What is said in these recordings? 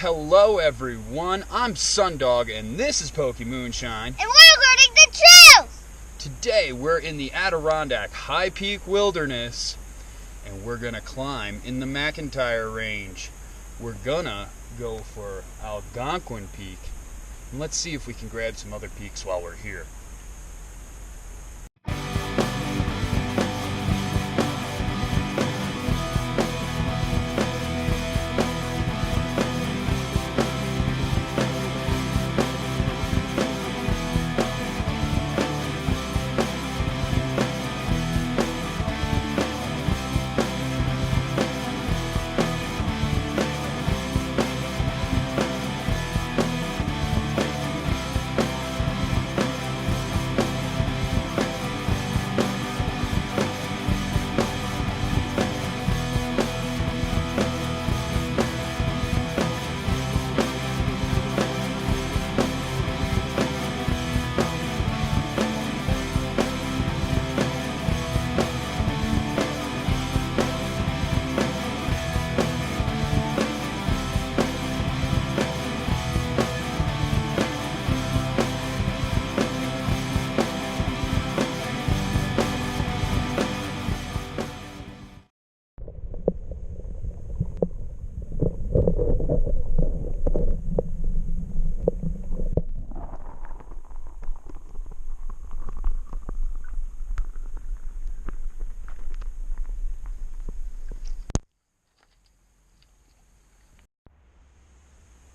Hello everyone, I'm Sundog and this is Pokey Moonshine. And we're learning the trails! Today we're in the Adirondack High Peak Wilderness and we're gonna climb in the MacIntyre Range. We're gonna go for Algonquin Peak and let's see if we can grab some other peaks while we're here.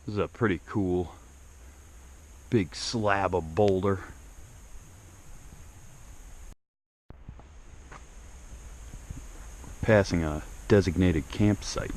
This is a pretty cool big slab of boulder. Passing a designated campsite.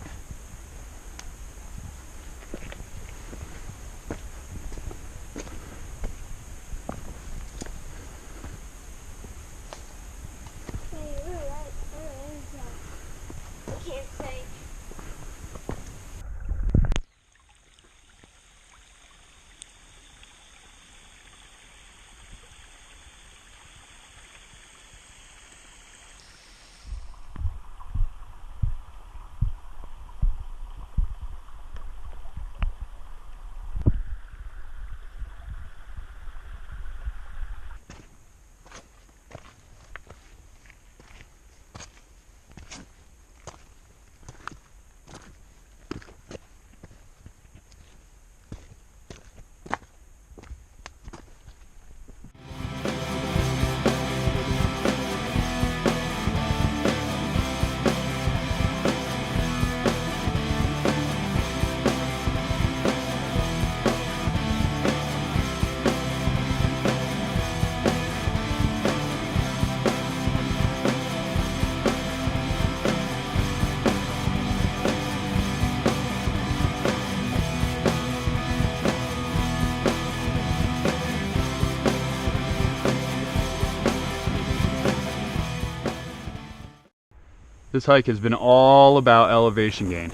This hike has been all about elevation gain.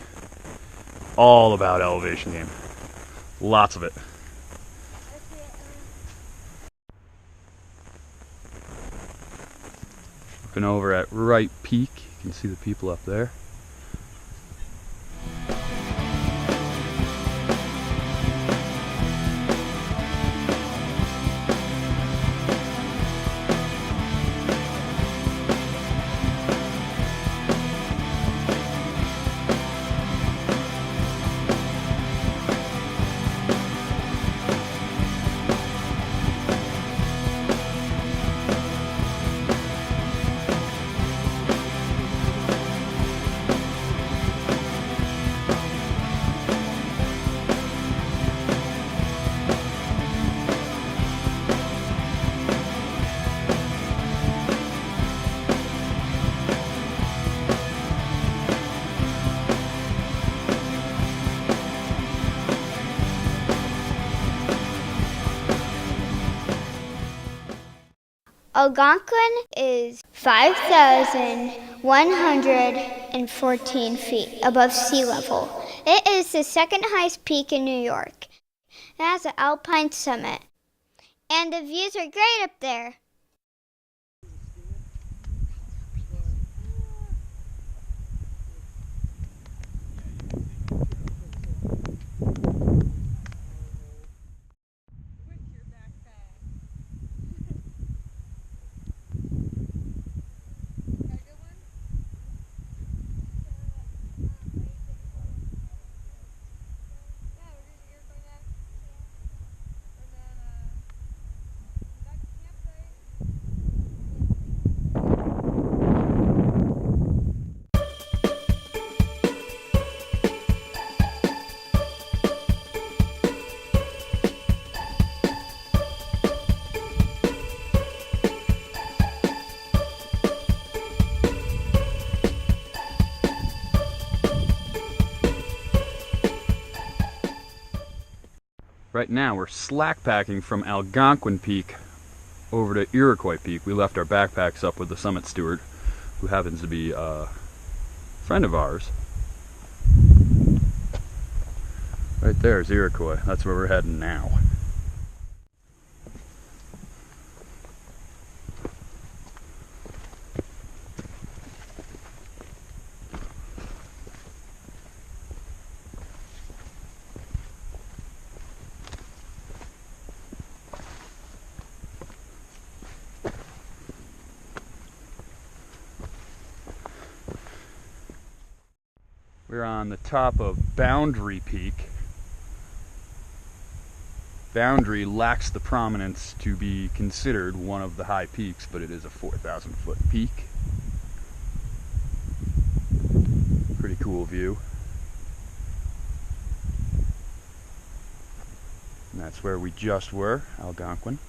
All about elevation gain. Lots of it. Looking over at Wright Peak, you can see the people up there. Algonquin is 5,114 feet above sea level. It is the second highest peak in New York. It has an alpine summit, and the views are great up there. Right now we're slack packing from Algonquin Peak over to Iroquois Peak. We left our backpacks up with the summit steward, who happens to be a friend of ours. Right there is Iroquois. That's where we're heading now. We're on the top of Boundary Peak. Boundary lacks the prominence to be considered one of the high peaks, but it is a 4,000 foot peak. Pretty cool view. And that's where we just were, Algonquin.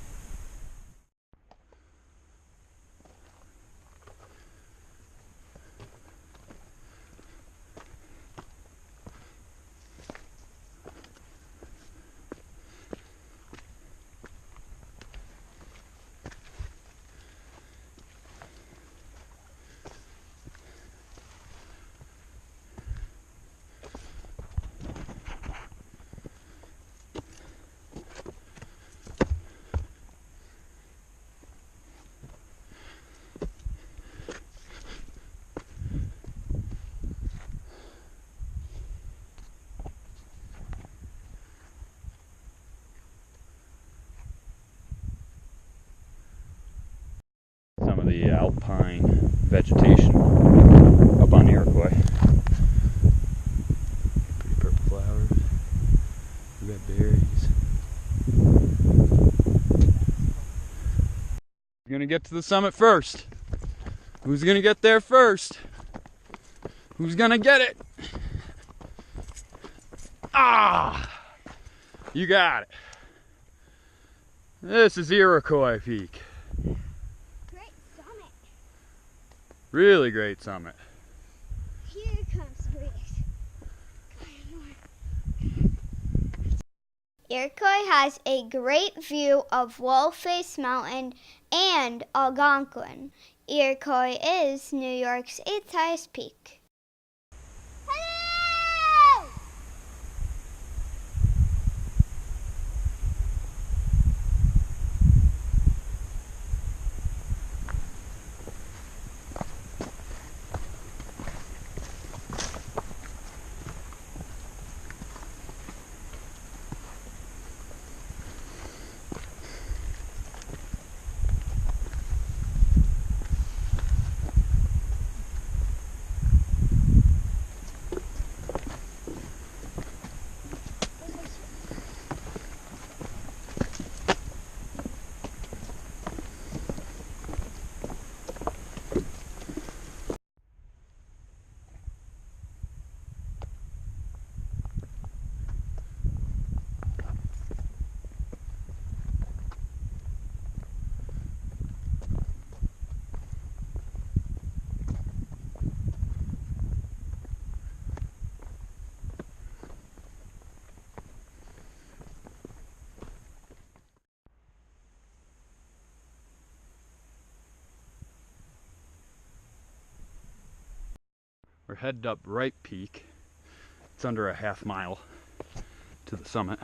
Some of the alpine vegetation up on Iroquois. Pretty purple flowers. We got berries. We're gonna get to the summit first. Who's gonna get there first? Who's gonna get it? Ah! You got it. This is Iroquois Peak. Really great summit. Here comes Reese. Iroquois has a great view of Wallface Mountain and Algonquin. Iroquois is New York's 8th highest peak. Hello! We're headed up Wright Peak. It's under a half mile to the summit.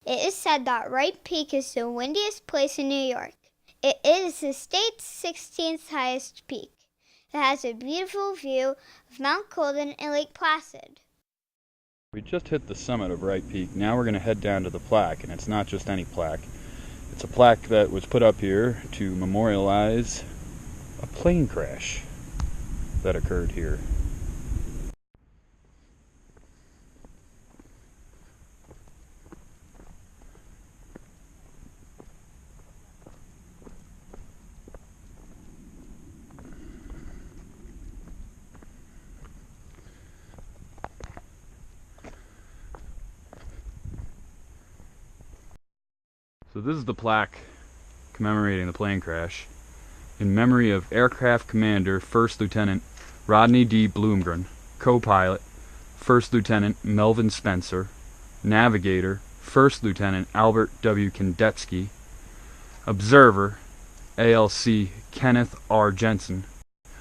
It is said that Wright Peak is the windiest place in New York. It is the state's 16th highest peak. It has a beautiful view of Mount Colden and Lake Placid. We just hit the summit of Wright Peak. Now we're going to head down to the plaque, and it's not just any plaque. It's a plaque that was put up here to memorialize a plane crash that occurred here. So this is the plaque commemorating the plane crash in memory of Aircraft Commander First Lieutenant Rodney D. Bloomgren, co-pilot First Lieutenant Melvin Spencer, navigator First Lieutenant Albert W. Kandetsky, observer ALC Kenneth R. Jensen,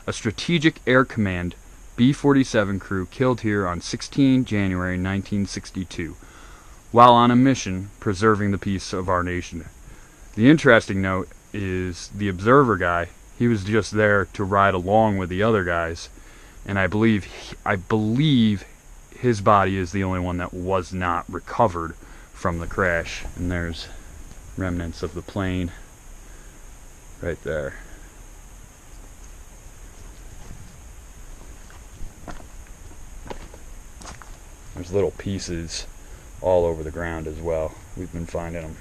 a Strategic Air Command B-47 crew killed here on 16 January 1962. While on a mission preserving the peace of our nation. The interesting note is the observer guy, he was just there to ride along with the other guys, and I believe his body is the only one that was not recovered from the crash. And there's remnants of the plane right there. There's little pieces all over the ground as well. We've been finding them.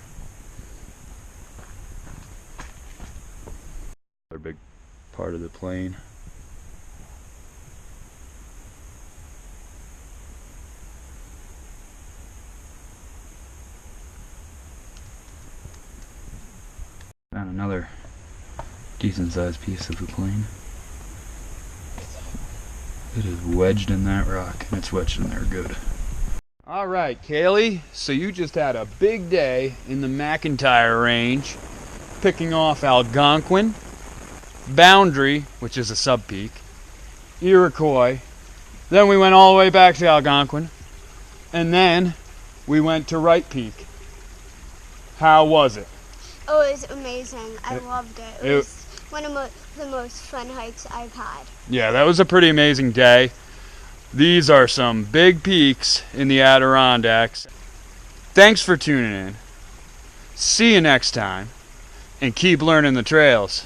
They're a big part of the plane. Found another decent sized piece of the plane. It is wedged in that rock, and it's wedged in there good. Alright, Kaylee, so you just had a big day in the MacIntyre Range, picking off Algonquin, Boundary, which is a sub-peak, Iroquois, then we went all the way back to Algonquin, and then we went to Wright Peak. How was it? Oh, it was amazing. I loved it. It was one of the most fun hikes I've had. Yeah, that was a pretty amazing day. These are some big peaks in the Adirondacks. Thanks for tuning in. See you next time, and keep learning the trails.